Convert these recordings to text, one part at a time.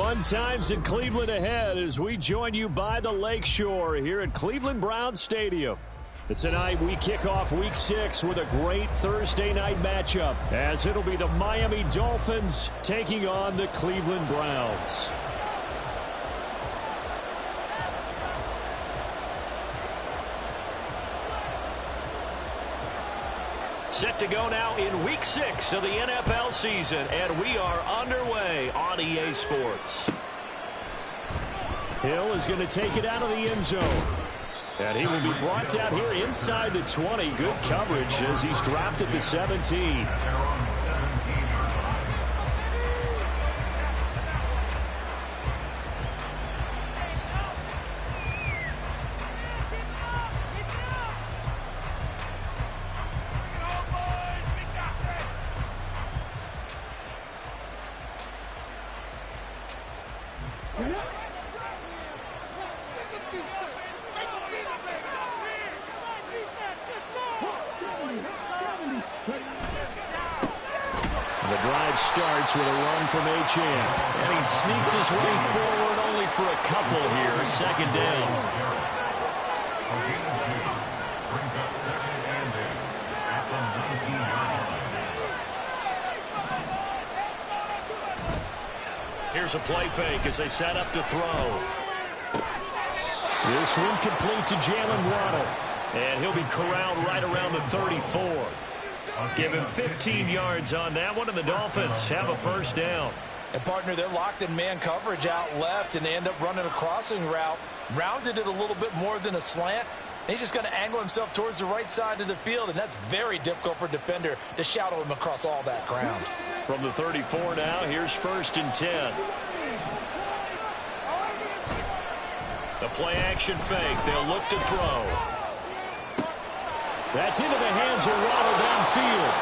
Fun times in Cleveland ahead as we join you by the Lakeshore here at Cleveland Browns Stadium. Tonight we kick off Week 6 with a great Thursday night matchup as it'll be the Miami Dolphins taking on the Cleveland Browns. Set to go now in Week 6 of the NFL season, and we are underway on EA Sports. Hill is going to take it out of the end zone. And he will be brought down here inside the 20. Good coverage as he's dropped at the 17. The drive starts with a run from Achane. And he sneaks his way forward only for a couple here. Second down. Here's a play fake as they set up to throw. This one complete to Jalen Waddle. And he'll be corralled right around the 34. Give him 15 yards on that one, and the Dolphins have a first down. And, partner, they're locked in man coverage out left, and they end up running a crossing route. Rounded it a little bit more than a slant. And he's just going to angle himself towards the right side of the field, and that's very difficult for a defender to shadow him across all that ground. From the 34 now, here's 1st and 10. The play-action fake. They'll look to throw. That's into the hands of Waddle downfield.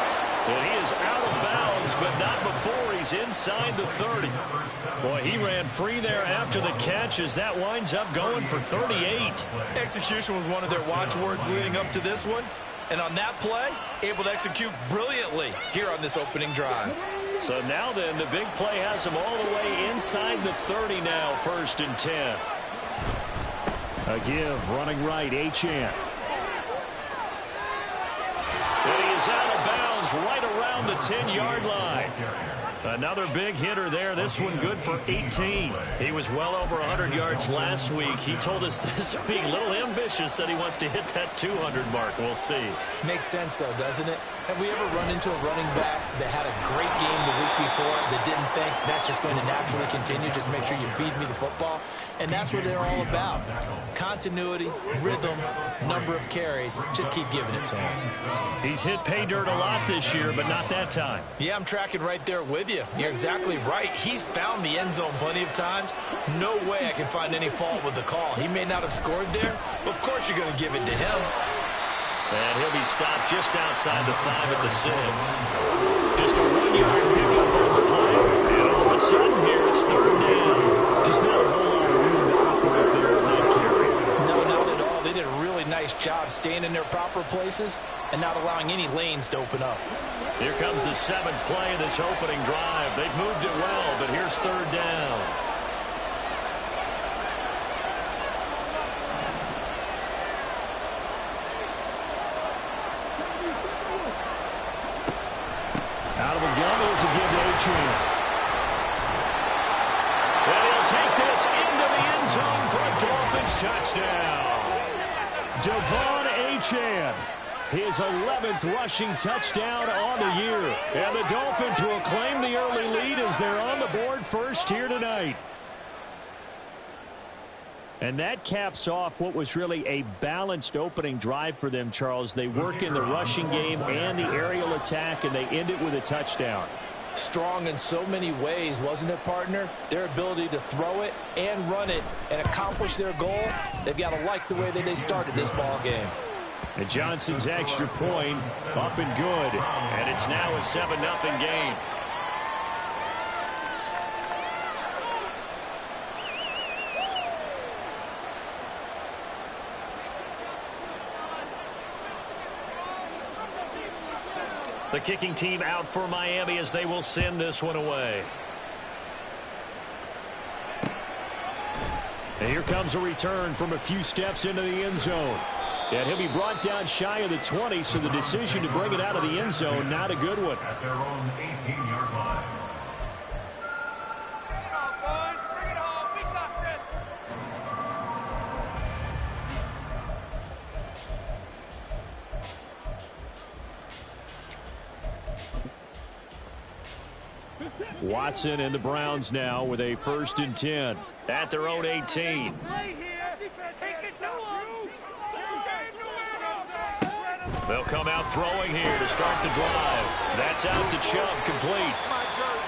And he is out of bounds, but not before he's inside the 30. Boy, he ran free there after the catch as that winds up going for 38. Execution was one of their watchwords leading up to this one. And on that play, able to execute brilliantly here on this opening drive. So now then, the big play has him all the way inside the 30 now, 1st and 10. A give, running right, Achane. And he is out of bounds right around the 10-yard line. Another big hitter there. This one good for 18. He was well over 100 yards last week. He told us this week, a little ambitious, said he wants to hit that 200 mark. We'll see. Makes sense, though, doesn't it? Have we ever run into a running back that had a great game the week before that didn't think that's just going to naturally continue? Just make sure you feed me the football. And that's what they're all about. Continuity, rhythm, number of carries. Just keep giving it to him. He's hit pay dirt a lot this year, but not that time. Yeah, I'm tracking right there with you. You're exactly right. He's found the end zone plenty of times. No way I can find any fault with the call. He may not have scored there, but of course you're going to give it to him. And he'll be stopped just outside the 5 at the 6. Just a 1-yard pickup on the play. And all of a sudden here, it's 3rd down. Just not a whole lot of room to operate there on that carry. No, not at all. They did a really nice job staying in their proper places and not allowing any lanes to open up. Here comes the 7th play of this opening drive. They've moved it well, but here's 3rd down. Out of the gun is a give to Achane. And he'll take this into the end zone for a Dolphins touchdown. Devon Achane. His 11th rushing touchdown on the year. And the Dolphins will claim the early lead as they're on the board first here tonight. And that caps off what was really a balanced opening drive for them, Charles. They work in the rushing game and the aerial attack, and they end it with a touchdown. Strong in so many ways, wasn't it, partner? Their ability to throw it and run it and accomplish their goal, they've got to like the way that they started this ball game. And Johnson's extra point up and good. And it's now a 7-0 game. The kicking team out for Miami as they will send this one away. comes a return from a few steps into the end zone. And he'll be brought down shy of the 20, so the decision to bring it out of the end zone, not a good one. At their own 18-yard line. Bring it on, boys. Bring it on. We got this. Watson and the Browns now with a 1st and 10 at their own 18. Play here. Take it to him. They'll come out throwing here to start the drive. That's out to Chubb, complete.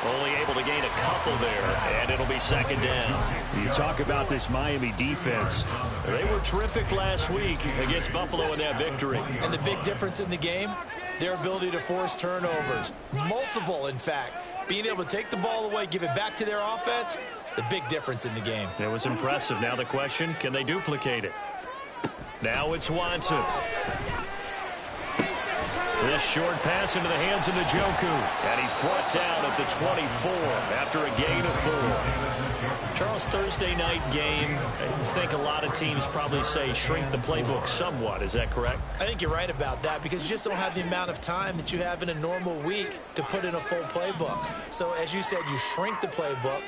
Only able to gain a couple there, and it'll be 2nd down. You talk about this Miami defense. They were terrific last week against Buffalo in that victory. And the big difference in the game, their ability to force turnovers. Multiple, in fact. Being able to take the ball away, give it back to their offense, the big difference in the game. It was impressive. Now the question, can they duplicate it? Now it's Watson. This short pass into the hands of Njoku. And he's brought down at the 24 after a gain of 4. Charles, Thursday night game, I think a lot of teams probably say shrink the playbook somewhat. Is that correct? I think you're right about that because you just don't have the amount of time that you have in a normal week to put in a full playbook. So as you said, you shrink the playbook.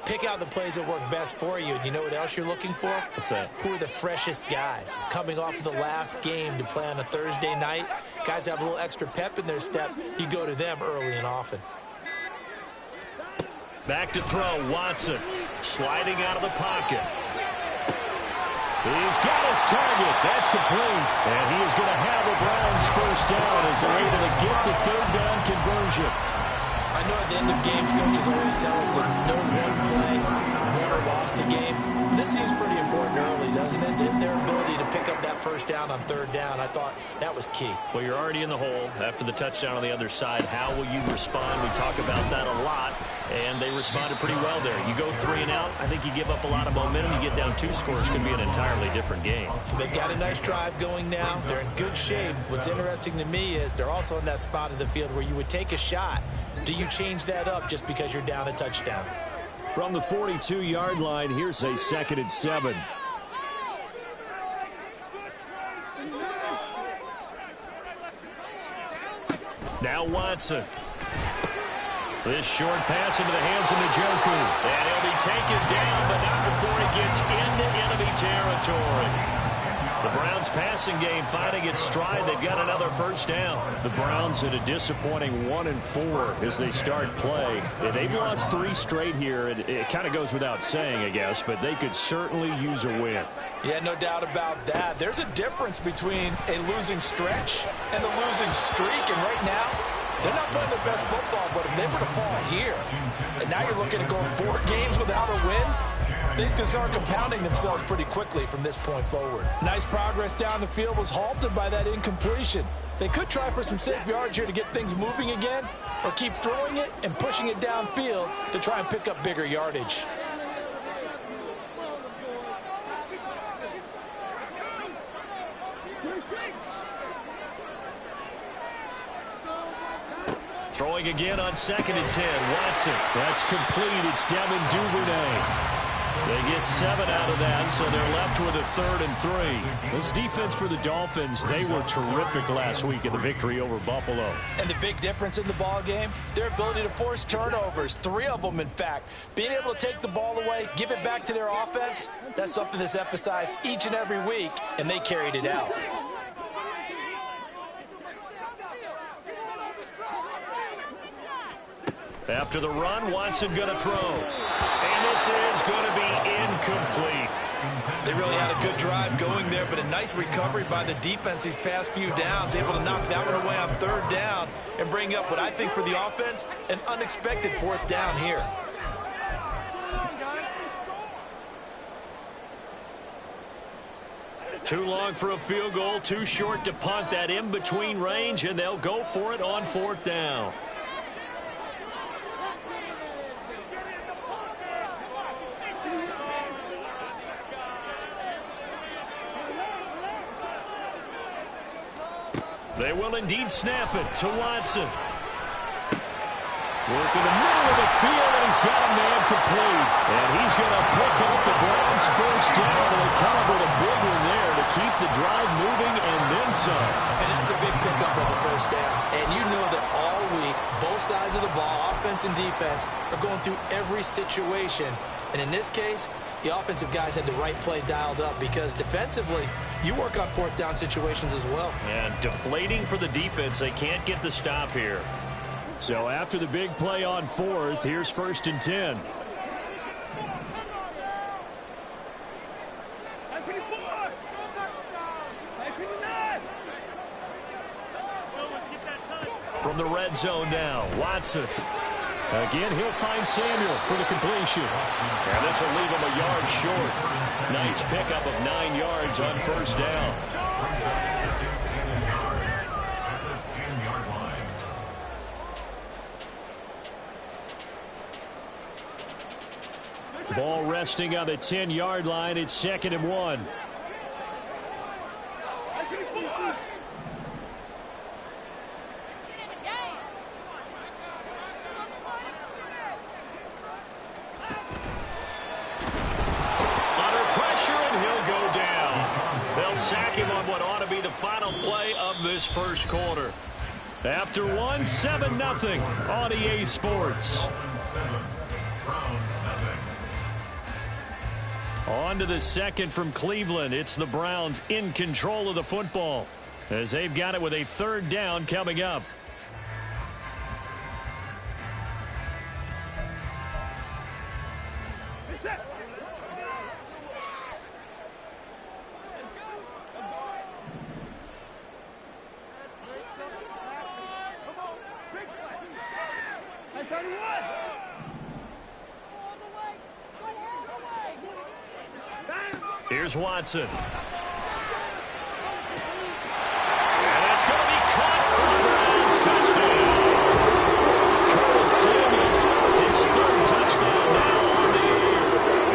Pick out the plays that work best for you. And you know what else you're looking for? What's that? Who are the freshest guys? Coming off of the last game to play on a Thursday night. Guys have a little extra pep in their step. You go to them early and often. Back to throw, Watson. Sliding out of the pocket. He's got his target. That's complete. And he is going to have a Browns 1st down as they're able to get the 3rd down conversion. I know at the end of games, coaches always tell us that no one play, won or lost a game. This seems pretty important early, doesn't it? Their ability to pick up that 1st down on 3rd down, I thought that was key. Well, you're already in the hole after the touchdown on the other side. How will you respond? We talk about that a lot, and they responded pretty well there. You go 3 and out, I think you give up a lot of momentum. You get down 2 scores, could be an entirely different game. So they've got a nice drive going now. They're in good shape. What's interesting to me is they're also in that spot of the field where you would take a shot. Do you change that up just because you're down a touchdown? From the 42-yard line, here's a 2nd and 7. Now Watson. This short pass into the hands of Njoku. And he'll be taken down, but not before he gets into enemy territory. The Browns passing game finding its stride. They've got another 1st down. The Browns in a disappointing 1-4 as they start play. And they've lost 3 straight here. It kind of goes without saying, I guess, but they could certainly use a win. Yeah, no doubt about that. There's a difference between a losing stretch and a losing streak. And right now, they're not playing their best football, but if they were to fall here, and now you're looking at going 4 games without a win, things can start compounding themselves pretty quickly from this point forward. Nice progress down the field was halted by that incompletion. They could try for some safe yards here to get things moving again, or keep throwing it and pushing it downfield to try and pick up bigger yardage. Throwing again on 2nd and 10. Watson. That's complete. It's Devin Duvernay. They get 7 out of that, so they're left with a 3rd and 3. This defense for the Dolphins, they were terrific last week in the victory over Buffalo. And the big difference in the ball game, their ability to force turnovers, 3 of them in fact. Being able to take the ball away, give it back to their offense, that's something that's emphasized each and every week, and they carried it out. After the run, Watson going to throw. And this is going to be incomplete. They really had a good drive going there, but a nice recovery by the defense these past few downs, able to knock that one away on 3rd down and bring up what I think for the offense, an unexpected 4th down here. Too long for a field goal, too short to punt. That in-between range, and they'll go for it on 4th down. They will indeed snap it to Watson. Working the middle of the field, and he's got a man complete. And he's going to pick up the Browns' first down, and they come up with a big one there to keep the drive moving and then some. And that's a big pickup of a first down. And you know that all week, both sides of the ball, offense and defense, are going through every situation. And in this case, the offensive guys had the right play dialed up because defensively, you work on fourth down situations as well. And deflating for the defense. They can't get the stop here. So after the big play on fourth, here's 1st and 10. From the red zone now, Watson. Again, he'll find Samuel for the completion. And this will leave him a yard short. Nice pickup of 9 yards on first down. Ball resting on the 10-yard line. It's 2nd and 1. Final play of this first quarter. After 7-0 on EA Sports. On to the second from Cleveland. It's the Browns in control of the football as they've got it with a 3rd down coming up. Here's Watson. And that's going to be caught for the Browns. Touchdown. Curtis Samuel, his 3rd touchdown now on the year.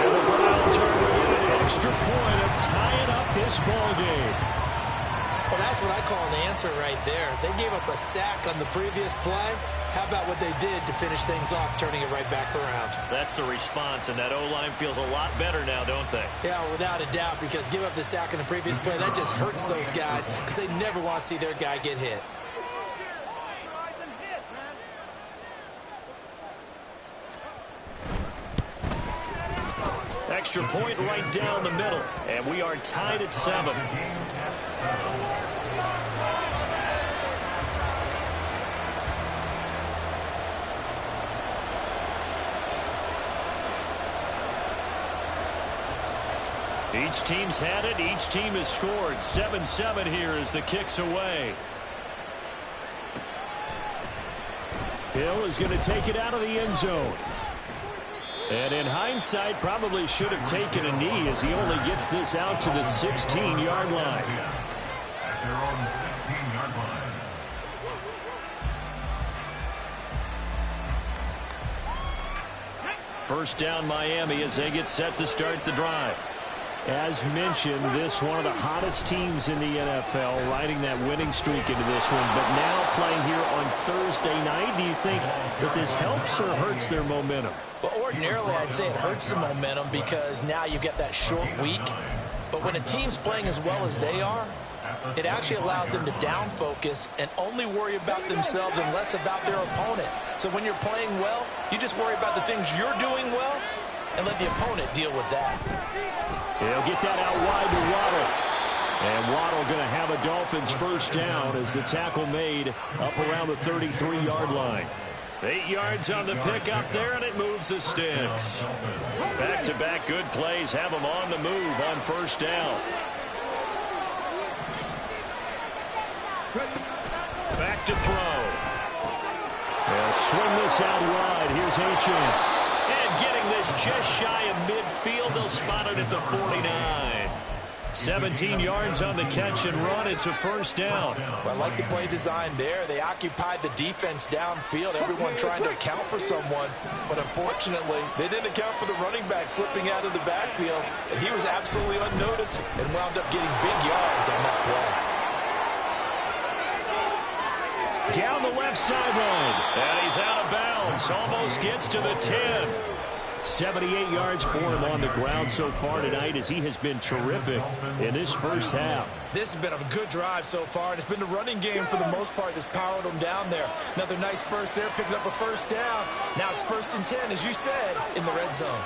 And the Browns are winning an extra point of tying up this ball game. Well, that's what I call an answer right there. They gave up a sack on the previous play. How about what they did to finish things off, turning it right back around? That's the response, and that O-line feels a lot better now, don't they? Yeah, without a doubt, because give up the sack in the previous play, that just hurts those guys because they never want to see their guy get hit. Extra point right down the middle, and we are tied at 7. Each team's had it. Each team has scored. 7-7 here as the kick's away. Hill is going to take it out of the end zone. And in hindsight, probably should have taken a knee as he only gets this out to the 16-yard line. At their own 16-yard line. First down Miami as they get set to start the drive. As mentioned, this one of the hottest teams in the NFL, riding that winning streak into this one, but now playing here on Thursday night. Do you think that this helps or hurts their momentum? Well, ordinarily, I'd say it hurts the momentum because now you get that short week. But when a team's playing as well as they are, it actually allows them to down focus and only worry about themselves and less about their opponent. So when you're playing well, you just worry about the things you're doing well and let the opponent deal with that. He'll get that out wide to Waddle. And Waddle going to have a Dolphins first down as the tackle made up around the 33-yard line. 8 yards on the pickup there, and it moves the sticks. Back-to-back good plays have them on the move on first down. Back to throw. They'll swing this out wide. Here's Achane. And getting this just shy of midfield. They'll spot it at the 49. 17 yards on the catch and run. It's a first down. Well, I like the play design there. They occupied the defense downfield, everyone trying to account for someone. But unfortunately, they didn't account for the running back slipping out of the backfield. And he was absolutely unnoticed and wound up getting big yards on that play. Down the left sideline. And he's out of bounds. Almost gets to the 10. 78 yards for him on the ground so far tonight as he has been terrific in this first half. This has been a good drive so far, and it's been the running game for the most part that's powered them down there. Another nice burst there, picking up a first down. Now it's 1st and 10, as you said, in the red zone.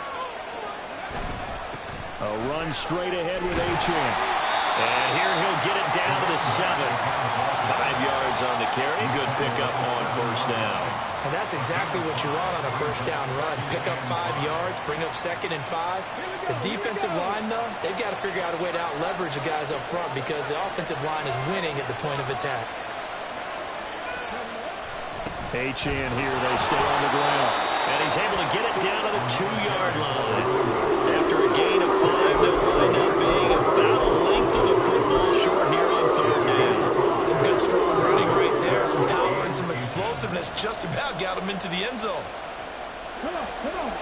A run straight ahead with Achane. And here he'll get it down to the 7. 5 yards on the carry. Good pickup on first down. And that's exactly what you want on a first down run. Pick up 5 yards, bring up 2nd and 5. The defensive line, though, they've got to figure out a way to out-leverage the guys up front because the offensive line is winning at the point of attack. Achane here, they stay on the ground. And he's able to get it down to the 2-yard line. After a gain of 5, they'll wind up being about a length of the football short here on 3rd down. Some good strong running right there. Some power and some explosiveness just about got him into the end zone.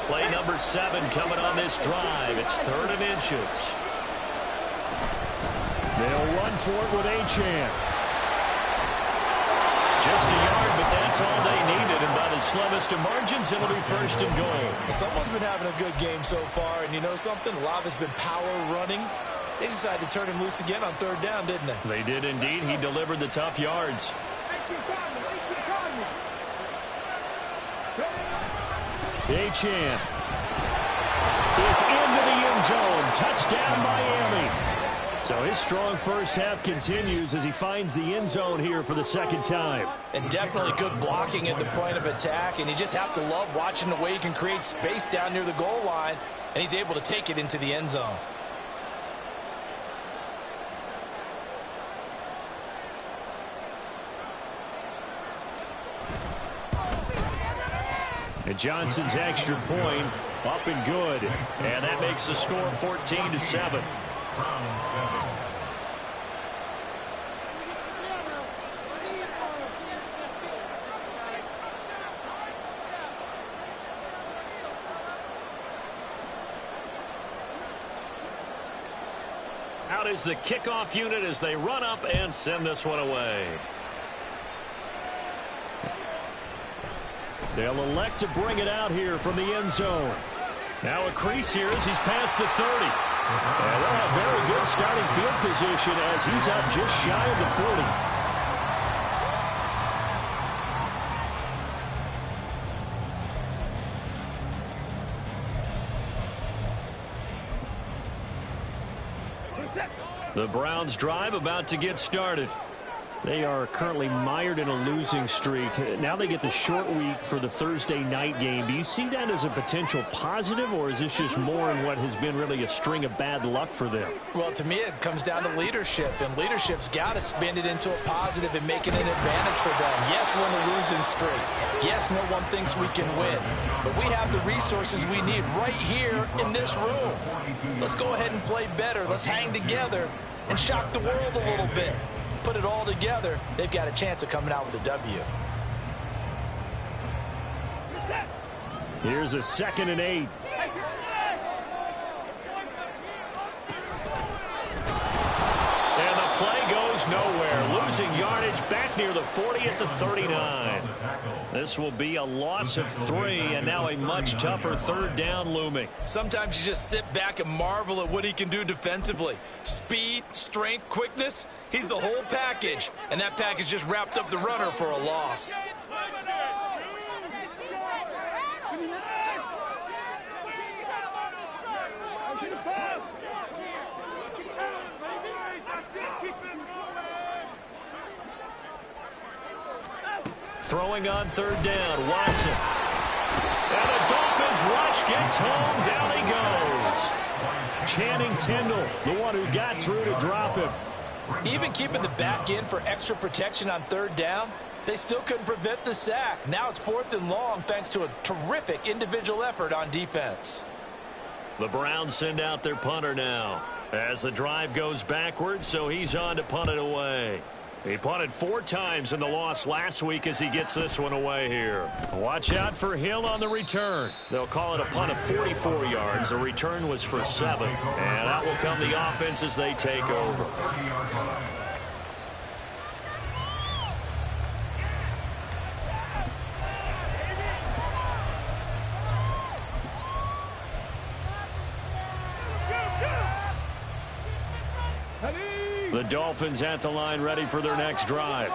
Play number 7 coming on this drive. It's 3rd and inches. They'll run for it with Achane. Just a yard, but that's all they needed. And by the slimmest of margins, it'll be 1st and goal. Someone's been having a good game so far. And you know something? A lot has been power running. They decided to turn him loose again on 3rd down, didn't they? They did indeed. He delivered the tough yards. Achane is into the end zone. Touchdown, Miami. So his strong first half continues as he finds the end zone here for the 2nd time. And definitely good blocking at the point of attack. And you just have to love watching the way he can create space down near the goal line. And he's able to take it into the end zone. And Johnson's extra point up and good. And that makes the score 14-7. Out is the kickoff unit as they run up and send this one away. They'll elect to bring it out here from the end zone. Now a crease here as he's past the 30. And they'll have very good starting field position as he's up just shy of the 40. The Browns drive about to get started. They are currently mired in a losing streak. Now they get the short week for the Thursday night game. Do you see that as a potential positive, or is this just more in what has been really a string of bad luck for them? Well, to me, it comes down to leadership, and leadership's got to spin it into a positive and make it an advantage for them. Yes, we're in a losing streak. Yes, no one thinks we can win, but we have the resources we need right here in this room. Let's go ahead and play better. Let's hang together and shock the world a little bit. Put it all together, they've got a chance of coming out with a W. Here's a 2nd and 8. And the play goes nowhere. Losing yardage back near the 40 at the 39. This will be a loss of 3, and now a much tougher 3rd down looming. Sometimes you just sit back and marvel at what he can do defensively. Speed, strength, quickness, he's the whole package. And that package just wrapped up the runner for a loss. Throwing on 3rd down, Watson. And the Dolphins rush gets home. Down he goes. Channing Tindall, the one who got through to drop him. Even keeping the back in for extra protection on 3rd down, they still couldn't prevent the sack. Now it's 4th and long thanks to a terrific individual effort on defense. The Browns send out their punter now as the drive goes backwards, so he's on to punt it away. He punted 4 times in the loss last week as he gets this one away here. Watch out for Hill on the return. They'll call it a punt of 44 yards. The return was for 7. And out will come the offense as they take over. The Dolphins at the line ready for their next drive.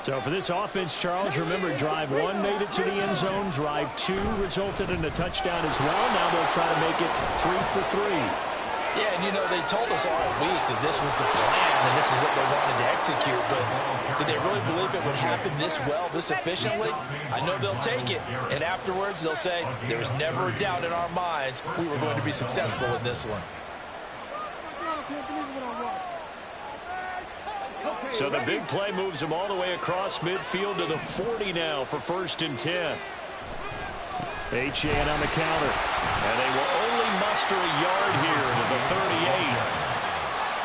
So for this offense, Charles, remember drive 1 made it to the end zone. Drive 2 resulted in a touchdown as well. Now they'll try to make it 3 for 3. Yeah, and you know, they told us all week that this was the plan and this is what they wanted to execute, but did they really believe it would happen this well, this efficiently? I know they'll take it, and afterwards they'll say, there was never a doubt in our minds we were going to be successful in this one. So the big play moves them all the way across midfield to the 40 now for 1st and 10. Achane on the counter. And they will only muster a yard here to the 38.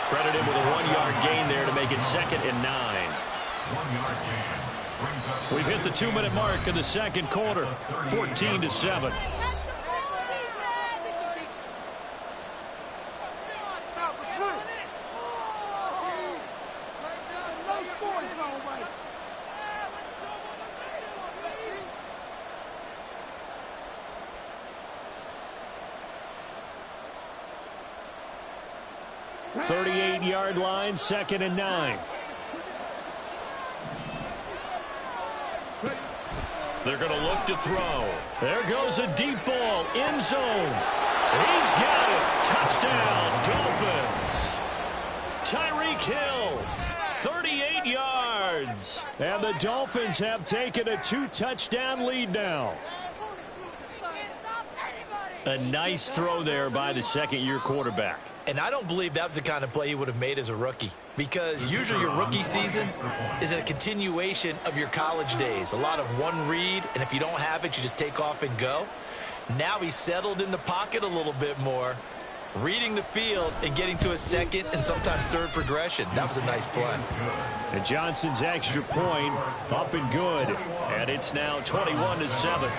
Credited with a 1-yard gain there to make it 2nd and 9. 1-yard gain. We've hit the 2-minute mark of the second quarter. 14-7. Thirty-eight-yard line, 2nd and 9. They're going to look to throw. There goes a deep ball, end zone. He's got it. Touchdown, Dolphins. Tyreek Hill, 38 yards. And the Dolphins have taken a 2-touchdown lead now. A nice throw there by the second-year quarterback. And I don't believe that was the kind of play he would have made as a rookie, because usually your rookie season is a continuation of your college days. A lot of one read, and if you don't have it, you just take off and go. Now he's settled in the pocket a little bit more, reading the field and getting to a second and sometimes third progression. That was a nice play. And Johnson's extra point up and good, and it's now 21-7.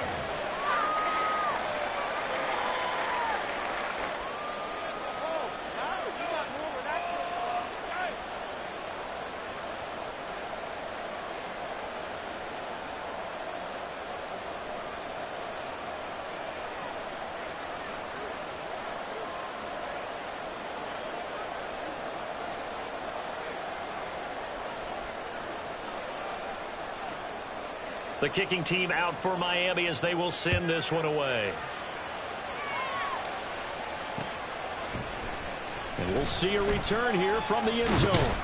The kicking team out for Miami as they will send this one away. And we'll see a return here from the end zone.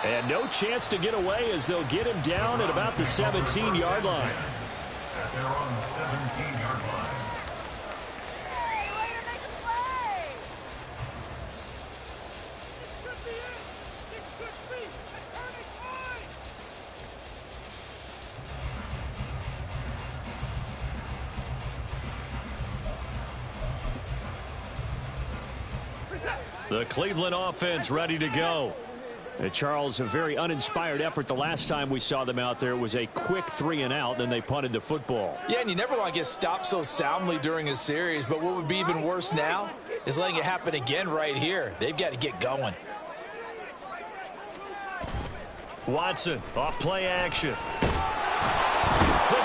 And no chance to get away as they'll get him down at about the 17-yard line. At their own 17-yard line. The Cleveland offense ready to go. And Charles, a very uninspired effort the last time we saw them out there. It was a quick 3-and-out, then they punted the football. Yeah, and you never want to get stopped so soundly during a series, but what would be even worse now is letting it happen again right here. They've got to get going. Watson, off play action. The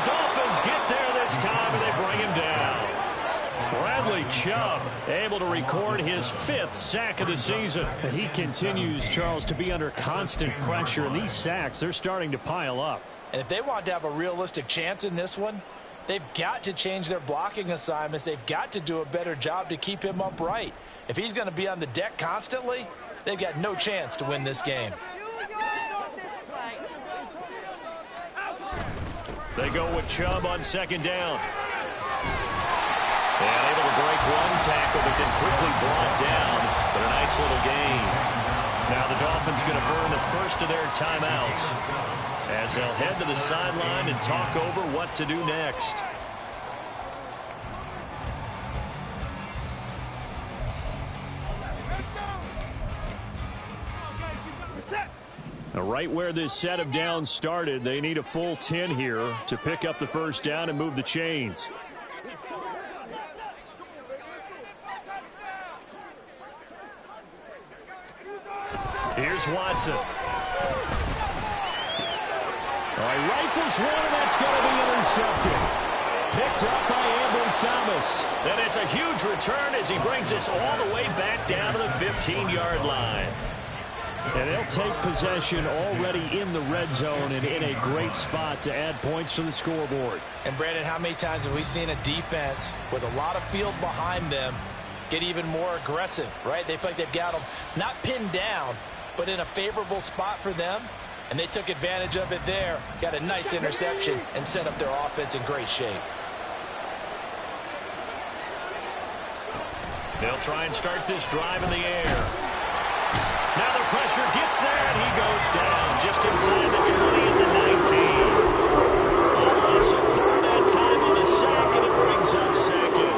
Dolphins get there this time, and they bring him down. Bradley Chubb able to record his 5th sack of the season. He continues, Charles, to be under constant pressure, and these sacks, they're starting to pile up. And if they want to have a realistic chance in this one, they've got to change their blocking assignments. They've got to do a better job to keep him upright. If he's going to be on the deck constantly, they've got no chance to win this game. They go with Chubb on 2nd down. And able to break one tackle, but then quickly brought down. But a nice little gain. Now the Dolphins going to burn the first of their timeouts as they'll head to the sideline and talk over what to do next. Now, right where this set of downs started, they need a full 10 here to pick up the first down and move the chains. Here's Watson. All right, rifles one, and that's going to be intercepted. Picked up by Ambry Thomas. And it's a huge return as he brings us all the way back down to the 15-yard line. And they'll take possession already in the red zone and in a great spot to add points to the scoreboard. And, Brandon, how many times have we seen a defense with a lot of field behind them get even more aggressive, right? They feel like they've got them not pinned down, but in a favorable spot for them. And they took advantage of it there, got a nice interception, and set up their offense in great shape. They'll try and start this drive in the air. Now the pressure gets there, and he goes down just inside the 20 at the 19. A loss of 4 that time on the sack, and it brings up second.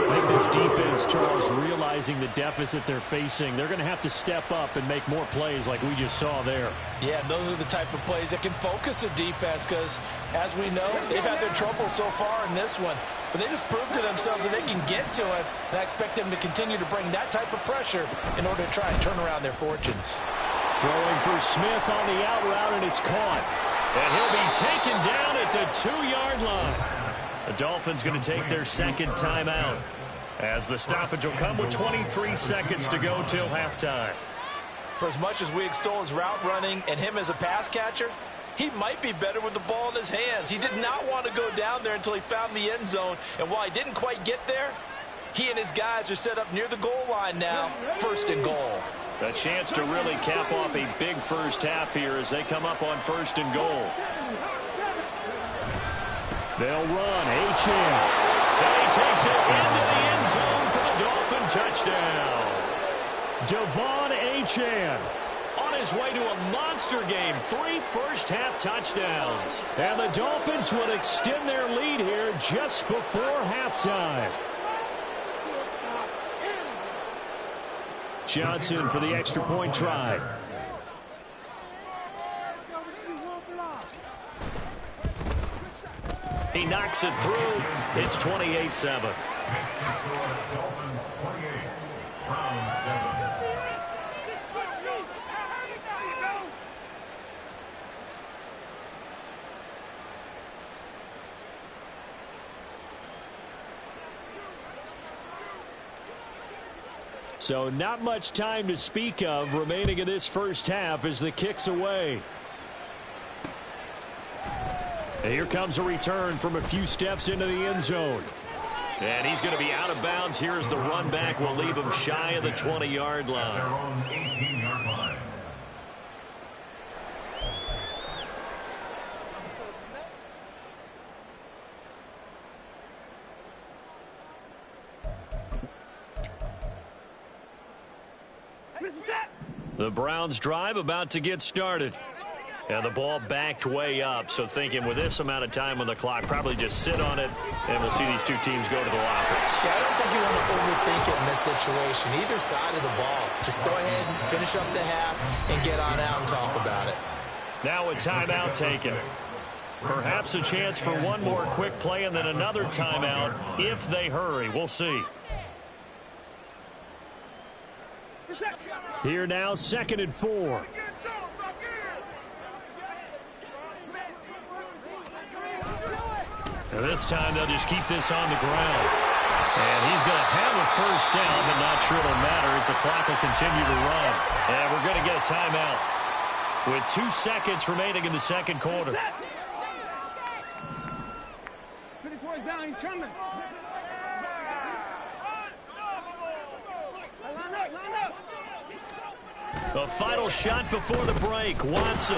I think this defense, Charles, realizing the deficit they're facing, they're going to have to step up and make more plays like we just saw there. Yeah, those are the type of plays that can focus a defense because, as we know, they've had their trouble so far in this one. But they just proved to themselves that they can get to it, and I expect them to continue to bring that type of pressure in order to try and turn around their fortunes. Throwing for Smith on the out route, and it's caught. And he'll be taken down at the 2-yard line. The Dolphins going to take their second timeout, as the stoppage will come with 23 seconds to go till halftime. For as much as we extol his route running and him as a pass catcher, he might be better with the ball in his hands. He did not want to go down there until he found the end zone. And while he didn't quite get there, he and his guys are set up near the goal line now, 1st and goal. A chance to really cap off a big first half here as they come up on 1st and goal. They'll run. H.M. And he takes it into the end zone for the Dolphin touchdown. Devon Achane on his way to a monster game. 3 first-half touchdowns. And the Dolphins will extend their lead here just before halftime. Johnson for the extra point try. He knocks it through. It's 28-7. Dolphins 28, Browns 7. So not much time to speak of remaining in this first half as the kick's away. And here comes a return from a few steps into the end zone. And he's going to be out of bounds. Here's the run back. Will leave him shy of the 20-yard line. Their own 18-yard line. The Browns drive about to get started. And the ball backed way up, so thinking with this amount of time on the clock, probably just sit on it, and we'll see these two teams go to the lockers. Yeah, I don't think you want to overthink it in this situation. Either side of the ball. Just go ahead and finish up the half and get on out and talk about it. Now a timeout taken. Perhaps a chance for one more quick play and then another timeout if they hurry. We'll see. Here now, 2nd and 4. And this time they'll just keep this on the ground. And he's going to have a first down, but not sure it'll matter as the clock will continue to run. And we're going to get a timeout with 2 seconds remaining in the second quarter. 24 down, he's coming. Line up. The final shot before the break. Watson.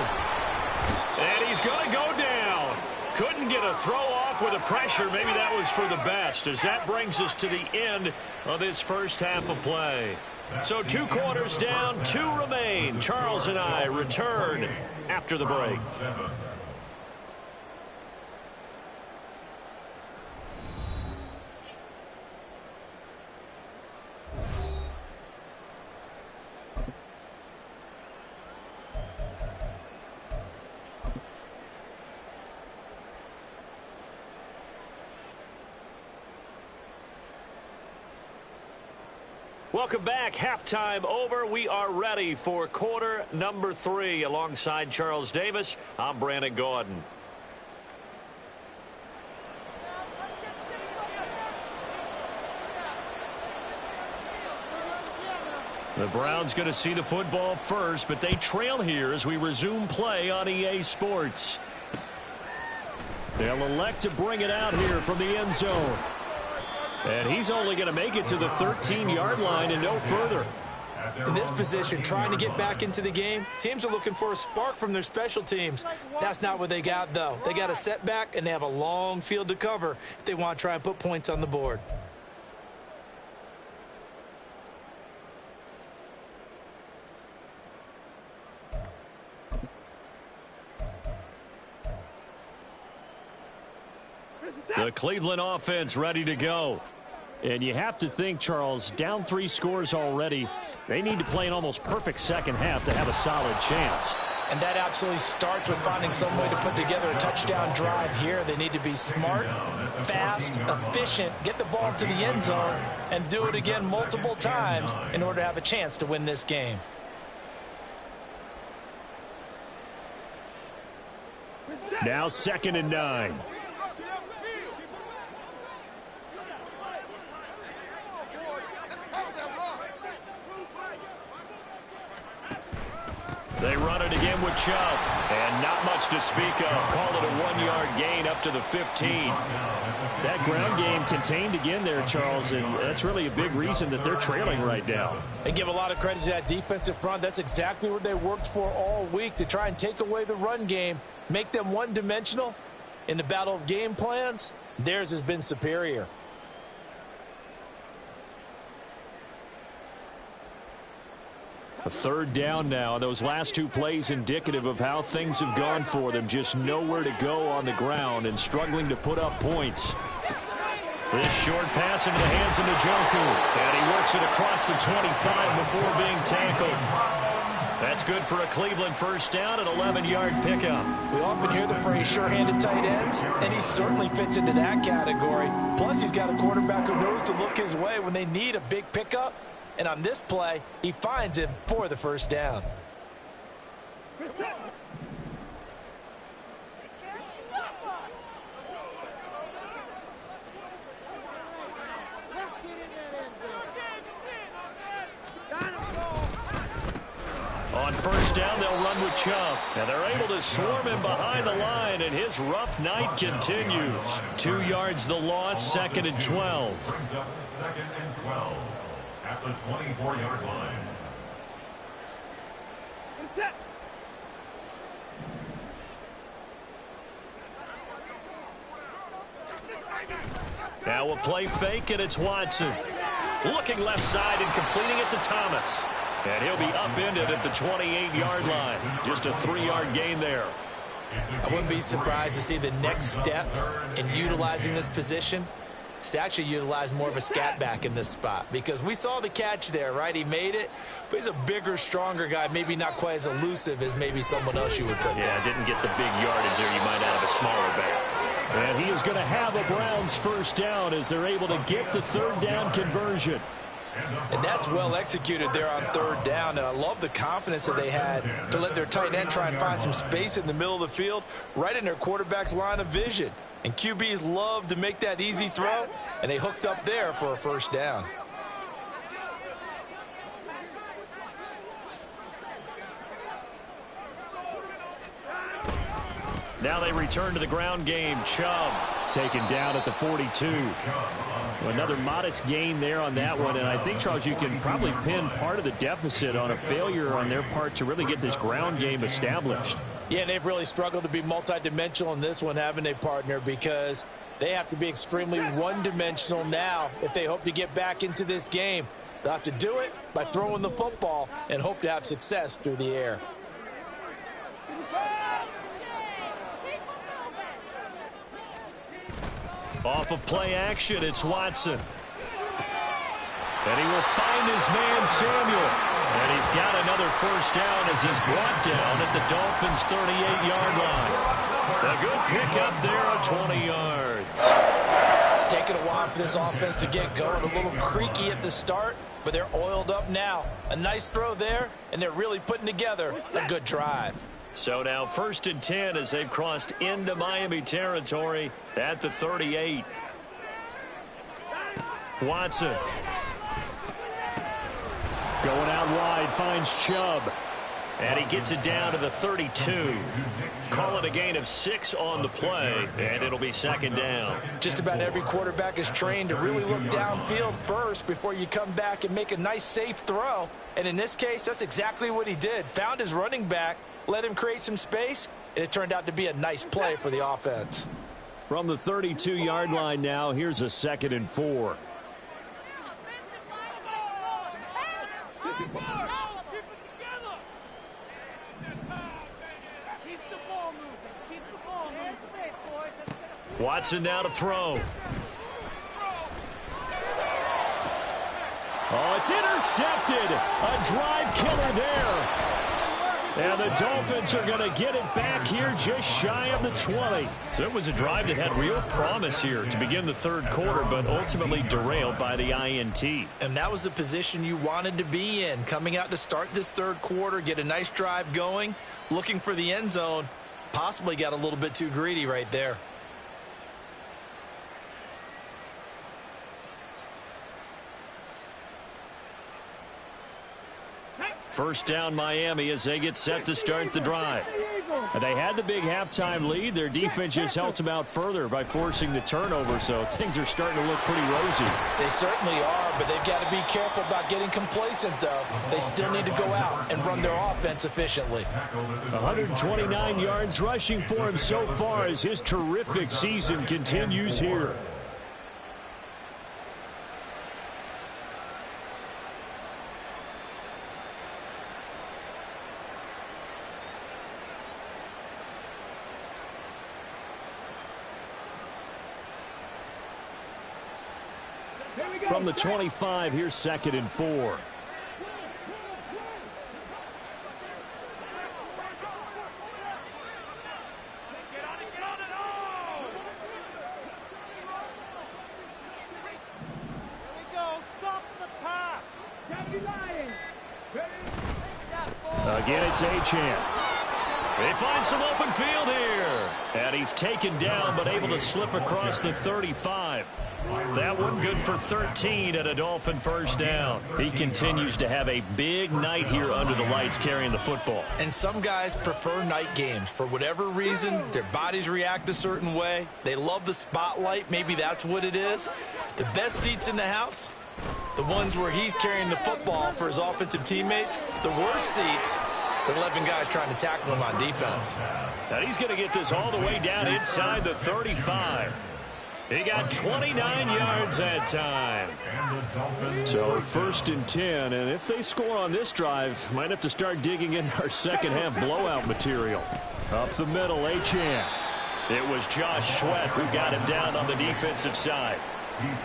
And he's going to go down. Couldn't get a throw off with the pressure. Maybe that was for the best, as that brings us to the end of this first half of play. So 2 quarters down, 2 remain. Charles and I return after the break. Welcome back. Halftime over. We are ready for quarter number 3. Alongside Charles Davis, I'm Brandon Gordon. The Browns going to see the football first, but they trail here as we resume play on EA Sports. They'll elect to bring it out here from the end zone. And he's only going to make it to the 13-yard line and no further. In this position, trying to get back into the game, teams are looking for a spark from their special teams. That's not what they got, though. They got a setback, and they have a long field to cover if they want to try and put points on the board. The Cleveland offense ready to go. And you have to think, Charles, down 3 scores already. They need to play an almost perfect second half to have a solid chance. And that absolutely starts with finding some way to put together a touchdown drive here. They need to be smart, fast, efficient, get the ball to the end zone, and do it again multiple times in order to have a chance to win this game. Now 2nd and 9. They run it again with Chubb. And not much to speak of. Call it a 1-yard gain up to the 15. That ground game contained again there, Charles, and that's really a big reason that they're trailing right now. And give a lot of credit to that defensive front. That's exactly what they worked for all week, to try and take away the run game, make them one-dimensional. In the battle of game plans, theirs has been superior. A 3rd down now. Those last 2 plays indicative of how things have gone for them. Just nowhere to go on the ground and struggling to put up points. This short pass into the hands of Njoku. And he works it across the 25 before being tackled. That's good for a Cleveland first down, an 11-yard pickup. We often hear the phrase sure-handed tight ends, and he certainly fits into that category. Plus, he's got a quarterback who knows to look his way when they need a big pickup. And on this play, he finds him for the first down. On first down, they'll run with Chubb. And they're able to swarm him behind the line, and his rough night continues. 2 yards the loss, 2nd and 12. Brings up 2nd and 12 at the 24-yard line. Now a play fake, and it's Watson. Looking left side and completing it to Thomas. And he'll be upended at the 28-yard line. Just a 3-yard gain there. I wouldn't be surprised to see the next step in utilizing this position is to actually utilize more of a scat back in this spot, because we saw the catch there, right? He made it, but he's a bigger, stronger guy, maybe not quite as elusive as maybe someone else you would put there. Yeah, didn't get the big yardage there you might out of a smaller back. And he is going to have a Browns first down as they're able to get the 3rd down conversion. And that's well executed there on 3rd down. And I love the confidence that they had to let their tight end try and find some space in the middle of the field, right in their quarterback's line of vision. And QBs love to make that easy throw, and they hooked up there for a first down. Now they return to the ground game. Chubb taken down at the 42. Another modest gain there on that one, and I think, Charles, you can probably pin part of the deficit on a failure on their part to really get this ground game established. Yeah, and they've really struggled to be multidimensional in this one, haven't they, partner? Because they have to be extremely one-dimensional now if they hope to get back into this game. They'll have to do it by throwing the football and hope to have success through the air. Off of play action, it's Watson. And he will find his man, Samuel. And he's got another first down as he's brought down at the Dolphins' 38-yard line. A good pickup there on 20 yards. It's taken a while for this offense to get going. A little creaky at the start, but they're oiled up now. A nice throw there, and they're really putting together a good drive. So now 1st and 10 as they've crossed into Miami territory at the 38. Going out wide, finds Chubb. And he gets it down to the 32. Call it a gain of 6 on the play, and it'll be second down. Just about every quarterback is trained to really look downfield first before you come back and make a nice, safe throw. And in this case, that's exactly what he did. Found his running back, let him create some space, and it turned out to be a nice play for the offense. From the 32-yard line now, here's a 2nd and 4. Watson now to throw. Oh, it's intercepted. A drive killer there. And the Dolphins are going to get it back here just shy of the 20. So it was a drive that had real promise here to begin the third quarter, but ultimately derailed by the INT. And that was the position you wanted to be in, coming out to start this third quarter, get a nice drive going, looking for the end zone. Possibly got a little bit too greedy right there. First down Miami as they get set to start the drive. They had the big halftime lead. Their defense just helped them out further by forcing the turnover, so things are starting to look pretty rosy. They certainly are, but they've got to be careful about getting complacent, though. They still need to go out and run their offense efficiently. 129 yards rushing for him so far as his terrific season continues here. From the 25, here's 2nd and 4. Again, it's Achane. They find some open field here. And he's taken down, but able to slip across the 35. That one good for 13 at a Dolphin first down. He continues to have a big night here under the lights carrying the football. And some guys prefer night games. For whatever reason, their bodies react a certain way. They love the spotlight. Maybe that's what it is. The best seats in the house, the ones where he's carrying the football for his offensive teammates. The worst seats, the 11 guys trying to tackle him on defense. And he's going to get this all the way down inside the 35. He got 29 yards that time. So 1st and 10, and if they score on this drive, might have to start digging in our second half blowout material. Up the middle, Achane. It was Josh Sweat who got him down on the defensive side.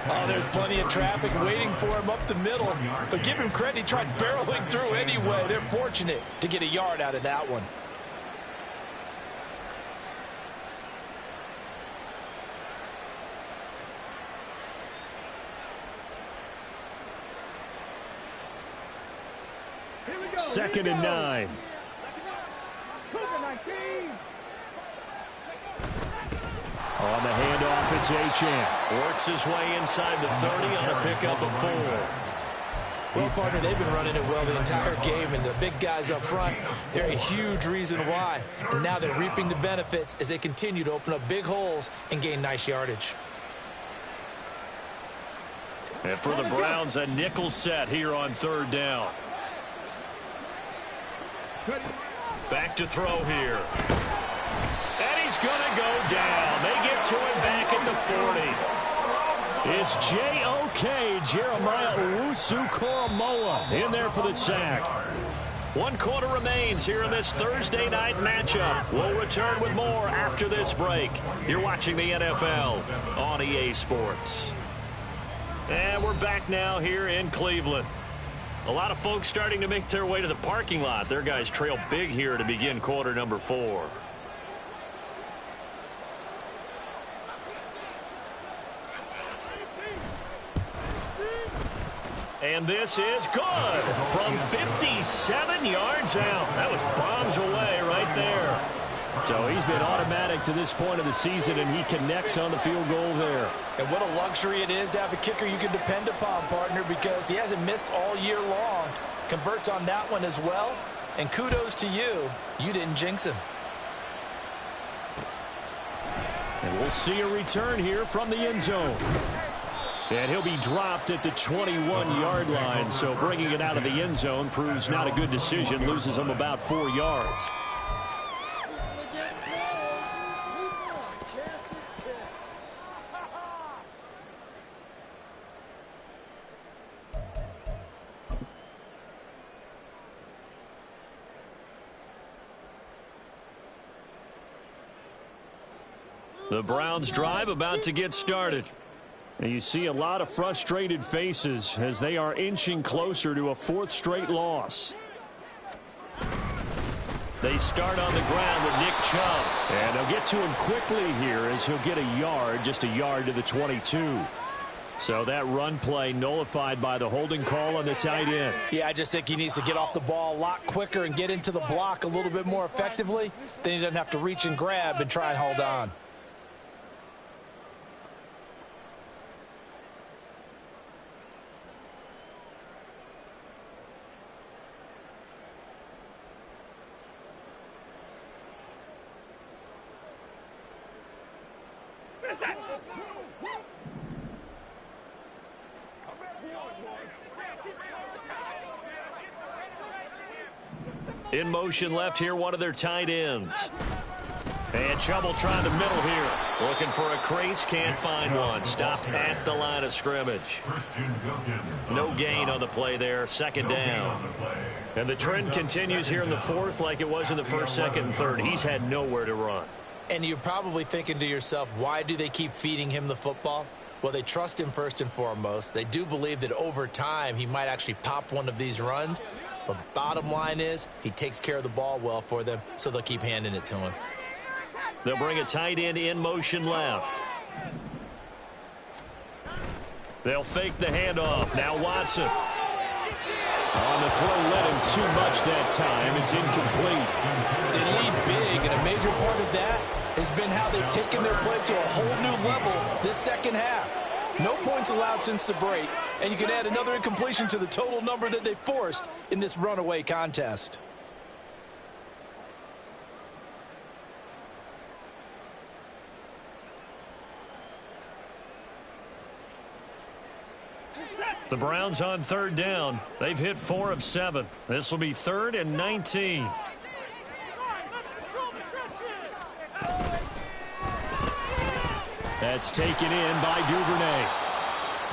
Oh, there's plenty of traffic waiting for him up the middle. But give him credit, he tried barreling through anyway. They're fortunate to get a yard out of that one. Second and 9. On the handoff, it's Achane. Works his way inside the 30 on a pickup of 4. Well, partner, they've been running it well the entire game, and the big guys up front, they're a huge reason why. And now they're reaping the benefits as they continue to open up big holes and gain nice yardage. And for the Browns, a nickel set here on 3rd down. Back to throw here. And he's going to go down. They get to him back at the 40. It's J.O.K. Jeremiah Owusu-Koramoah in there for the sack. 1 quarter remains here in this Thursday night matchup. We'll return with more after this break. You're watching the NFL on EA Sports. And we're back now here in Cleveland. A lot of folks starting to make their way to the parking lot. Their guys trail big here to begin quarter number 4. And this is good from 57 yards out. That was bombs away right there. So he's been automatic to this point of the season, and he connects on the field goal there. And what a luxury it is to have a kicker you can depend upon, partner, because he hasn't missed all year long. converts on that one as well. And kudos to you. You didn't jinx him. And we'll see a return here from the end zone. And he'll be dropped at the 21-yard line. So bringing it out of the end zone proves not a good decision. Loses him about 4 yards. The Browns drive about to get started. And you see a lot of frustrated faces as they are inching closer to a 4th straight loss. They start on the ground with Nick Chubb. And they'll get to him quickly here as he'll get a yard, just a yard to the 22. So that run play nullified by the holding call on the tight end. Yeah, I just think he needs to get off the ball a lot quicker and get into the block a little bit more effectively. Then he doesn't have to reach and grab and try and hold on. In motion left here, one of their tight ends. And trouble trying to middle here. Looking for a crease, can't find one. Stopped at the line of scrimmage. No gain on the play there, 2nd down. And the trend continues here in the 4th like it was in the 1st, 2nd, and 3rd. He's had nowhere to run. And you're probably thinking to yourself, why do they keep feeding him the football? Well, they trust him first and foremost. They do believe that over time he might actually pop one of these runs. But bottom line is he takes care of the ball well for them, so they'll keep handing it to him. They'll bring a tight end in motion left. They'll fake the handoff. Now Watson. On the throw, led him too much that time. It's incomplete. They lead big, and a major part of that has been how they've taken their play to a whole new level this second half. No points allowed since the break, and you can add another incompletion to the total number that they forced in this runaway contest. The Browns on 3rd down. They've hit 4 of 7. This will be 3rd and 19. That's taken in by Duvernay.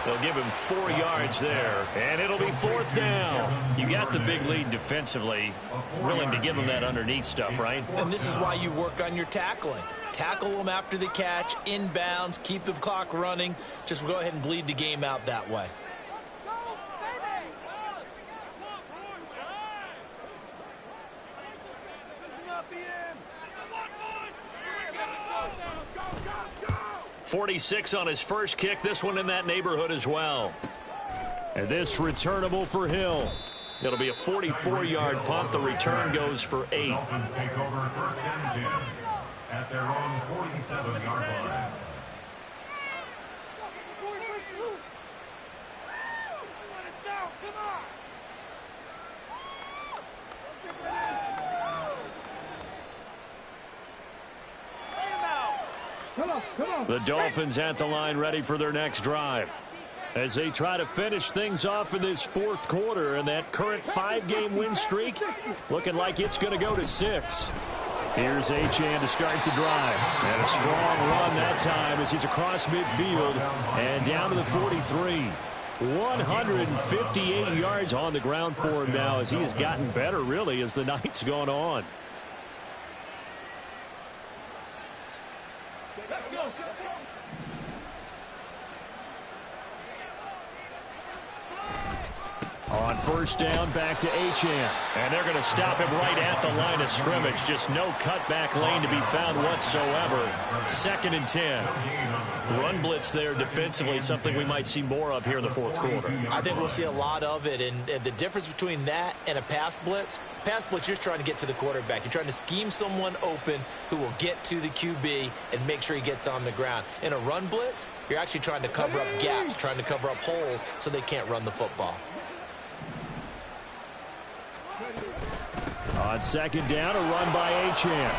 They'll give him 4 yards there, and it'll be 4th down. You got the big lead defensively. Willing to give them that underneath stuff, right? And this is why you work on your tackling. Tackle them after the catch, inbounds, keep the clock running. Just go ahead and bleed the game out that way. .46 on his first kick. This one in that neighborhood as well. And this returnable for Hill. It'll be a 44-yard punt. The return goes for 8. Dolphins take over 1st and 10 at their own 47-yard line. The Dolphins at the line ready for their next drive as they try to finish things off in this 4th quarter, and that current 5-game win streak looking like it's going to go to 6. Here's Achane to start the drive, and a strong run that time as he's across midfield and down to the 43. 158 yards on the ground for him now as he has gotten better really as the night's gone on. On 1st down, back to Achane. And they're going to stop him right at the line of scrimmage. Just no cutback lane to be found whatsoever. 2nd and 10. Run blitz there defensively, something we might see more of here in the 4th quarter. I think we'll see a lot of it. And the difference between that and a pass blitz, you're just trying to get to the quarterback. You're trying to scheme someone open who will get to the QB and make sure he gets on the ground. In a run blitz, you're actually trying to cover up gaps, trying to cover up holes so they can't run the football. On second down, a run by Achane.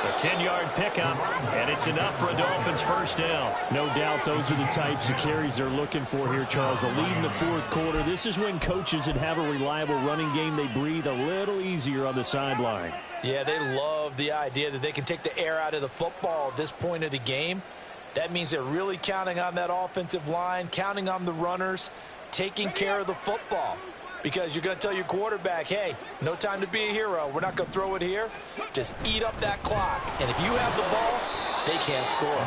A 10-yard pickup, and it's enough for a Dolphins first down. No doubt those are the types of carries they're looking for here, Charles. The lead in the fourth quarter. This is when coaches that have a reliable running game, they breathe a little easier on the sideline. Yeah, they love the idea that they can take the air out of the football at this point of the game. That means they're really counting on that offensive line, counting on the runners, taking care of the football. Because you're going to tell your quarterback, hey, no time to be a hero. We're not going to throw it here. Just eat up that clock. And if you have the ball, they can't score.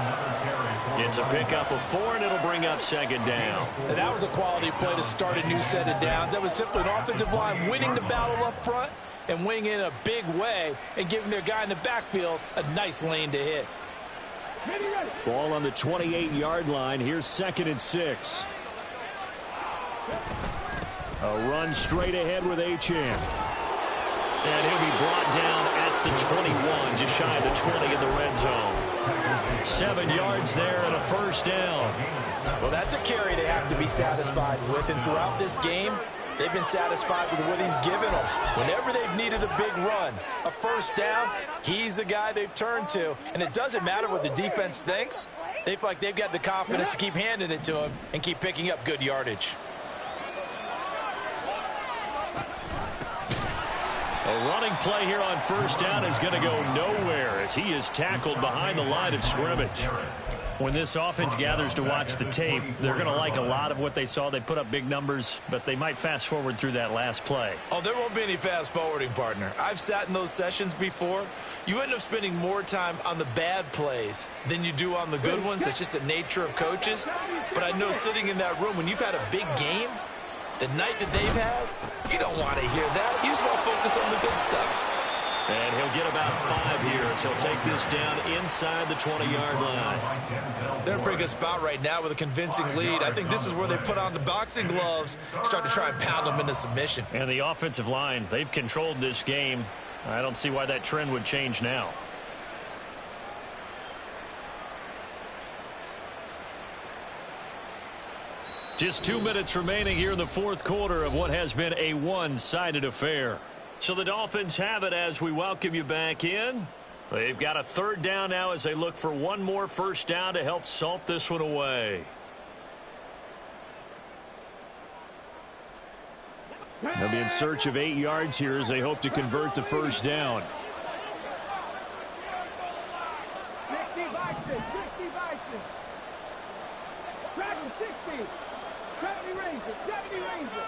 It's a pickup of 4, and it'll bring up second down. And that was a quality play to start a new set of downs. That was simply an offensive line winning the battle up front and winning in a big way and giving their guy in the backfield a nice lane to hit. Ball on the 28-yard line. Here's 2nd and 6. A run straight ahead with Achane. And he'll be brought down at the 21, just shy of the 20 in the red zone. 7 yards there and a first down. Well, that's a carry they have to be satisfied with. And throughout this game, they've been satisfied with what he's given them. Whenever they've needed a big run, a first down, he's the guy they've turned to. And it doesn't matter what the defense thinks. They feel like they've got the confidence to keep handing it to him and keep picking up good yardage. A running play here on first down is going to go nowhere as he is tackled behind the line of scrimmage. When this offense gathers to watch the tape, they're going to like a lot of what they saw. They put up big numbers, but they might fast forward through that last play. Oh, there won't be any fast forwarding, partner. I've sat in those sessions before. You end up spending more time on the bad plays than you do on the good ones. It's just the nature of coaches. But I know sitting in that room, when you've had a big game, the night that they've had, you don't want to hear that. You just want to focus on the good stuff. And he'll get about 5 here as he'll take this down inside the 20-yard line. They're in a pretty good spot right now with a convincing lead. I think this is where they put on the boxing gloves, start to try and pound them into submission. And the offensive line, they've controlled this game. I don't see why that trend would change now. Just 2 minutes remaining here in the fourth quarter of what has been a one-sided affair. So the Dolphins have it as we welcome you back in. They've got a third down now as they look for one more first down to help salt this one away. They'll be in search of 8 yards here as they hope to convert the first down. 60 boxes, 60 boxes. Travel 60. 70 Ranger, 70 Ranger.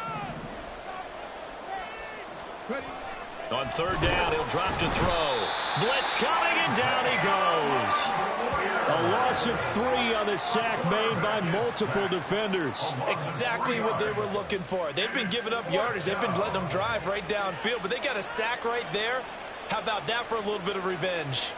On third down, he'll drop to throw. Blitz coming, and down he goes. A loss of 3 on the sack made by multiple defenders. Exactly what they were looking for. They've been giving up yardage. They've been letting them drive right downfield, but they got a sack right there. How about that for a little bit of revenge?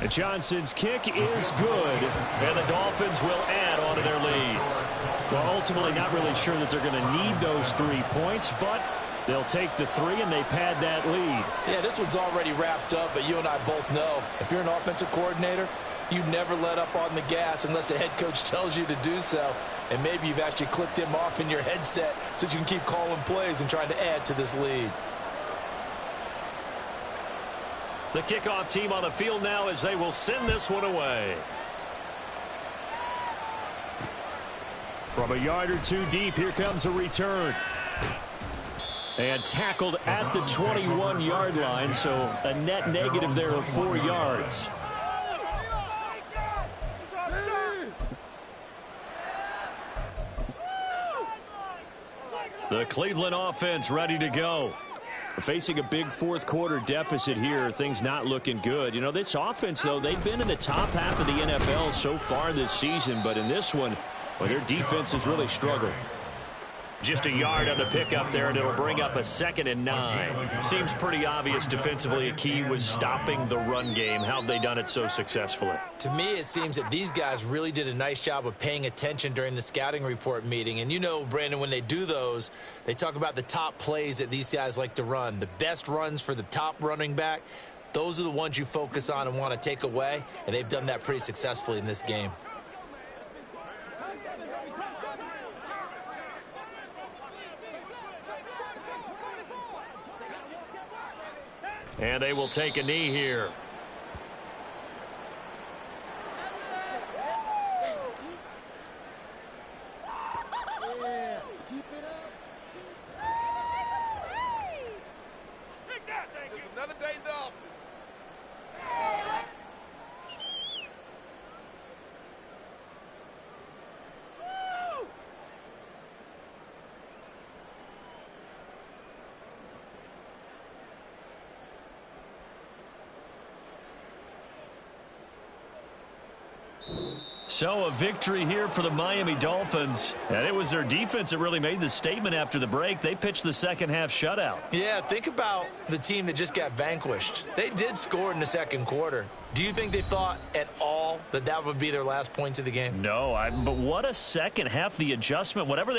Johnson's kick is good, and the Dolphins will add on to their lead. Well, ultimately not really sure that they're going to need those 3 points, but they'll take the 3 and they pad that lead. Yeah, this one's already wrapped up, but you and I both know if you're an offensive coordinator, you never let up on the gas unless the head coach tells you to do so. And maybe you've actually clicked him off in your headset so you can keep calling plays and trying to add to this lead. The kickoff team on the field now as they will send this one away. From a yard or 2 deep, here comes a return. And tackled at the 21-yard line, so a net negative there of 4 yards. The Cleveland offense ready to go. Facing a big fourth quarter deficit here, things not looking good. You know, this offense, though, they've been in the top half of the NFL so far this season, but in this one, well, their defense has really struggled. Just a yard on the pickup there, and it'll bring up a 2nd and 9. Seems pretty obvious defensively a key was stopping the run game. How have they done it so successfully? To me, it seems that these guys really did a nice job of paying attention during the scouting report meeting. And you know, Brandon, when they do those, they talk about the top plays that these guys like to run. The best runs for the top running back, those are the ones you focus on and want to take away. And they've done that pretty successfully in this game. And they will take a knee here. Keep it up. Take that, thank you. It's another day in the office. So a victory here for the Miami Dolphins. And it was their defense that really made the statement after the break. They pitched the second half shutout. Yeah, think about the team that just got vanquished. They did score in the second quarter. Do you think they thought at all that that would be their last points of the game? No, but what a second half. The adjustment, whatever they